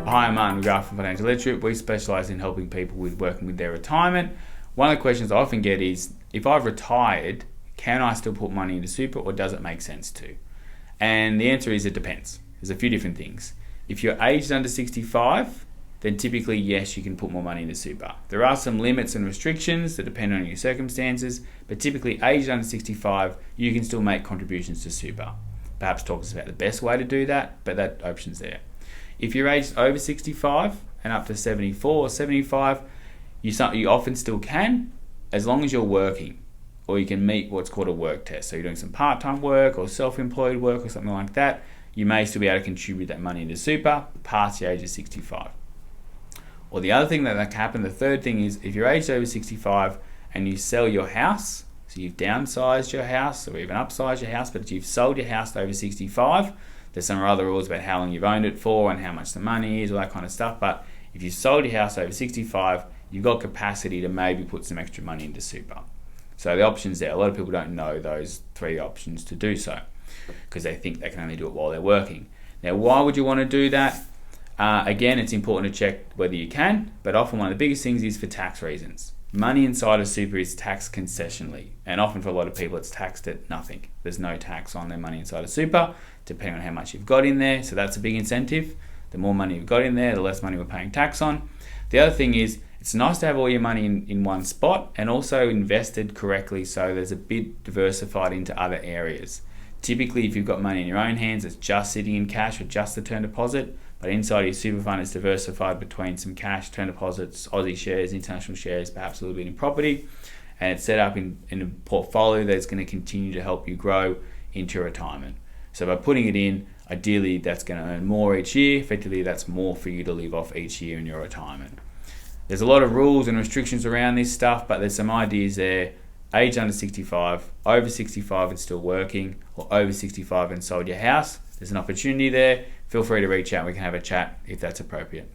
Hi, I'm Martin McGrath from Financial Leadership. We specialise in helping people with working with their retirement. One of the questions I often get is, if I've retired, can I still put money into super, or does it make sense to? And the answer is it depends. There's a few different things. If you're aged under 65, then typically yes, you can put more money into super. There are some limits and restrictions that depend on your circumstances, but typically aged under 65, you can still make contributions to super. Perhaps talk us about the best way to do that, but that option's there. If you're aged over 65 and up to 74 or 75, you often still can, as long as you're working, or you can meet what's called a work test. So you're doing some part-time work or self-employed work or something like that, you may still be able to contribute that money into super past the age of 65. Or the other thing that can happen, the third thing is, if you're aged over 65 and you sell your house, so you've downsized your house or even upsized your house, but you've sold your house to over 65, there's some other rules about how long you've owned it for and how much the money is, all that kind of stuff. But if you sold your house over 65, you've got capacity to maybe put some extra money into super. So the options there, a lot of people don't know those three options to do so because they think they can only do it while they're working. Now, why would you want to do that? Again, it's important to check whether you can, but often one of the biggest things is for tax reasons. Money inside of super is taxed concessionally, and often for a lot of people it's taxed at nothing. There's no tax on their money inside of super, depending on how much you've got in there, so that's a big incentive. The more money you've got in there, the less money we're paying tax on. The other thing is, it's nice to have all your money in one spot and also invested correctly, so there's a bit diversified into other areas. Typically, if you've got money in your own hands, it's just sitting in cash or just the term deposit, but inside your super fund, it's diversified between some cash, term deposits, Aussie shares, international shares, perhaps a little bit in property, and it's set up in a portfolio that's going to continue to help you grow into retirement. So by putting it in, ideally that's going to earn more each year. Effectively, that's more for you to live off each year in your retirement. There's a lot of rules and restrictions around this stuff, but there's some ideas there. Age under 65, over 65 and still working, or over 65 and sold your house. There's an opportunity there. Feel free to reach out. We can have a chat if that's appropriate.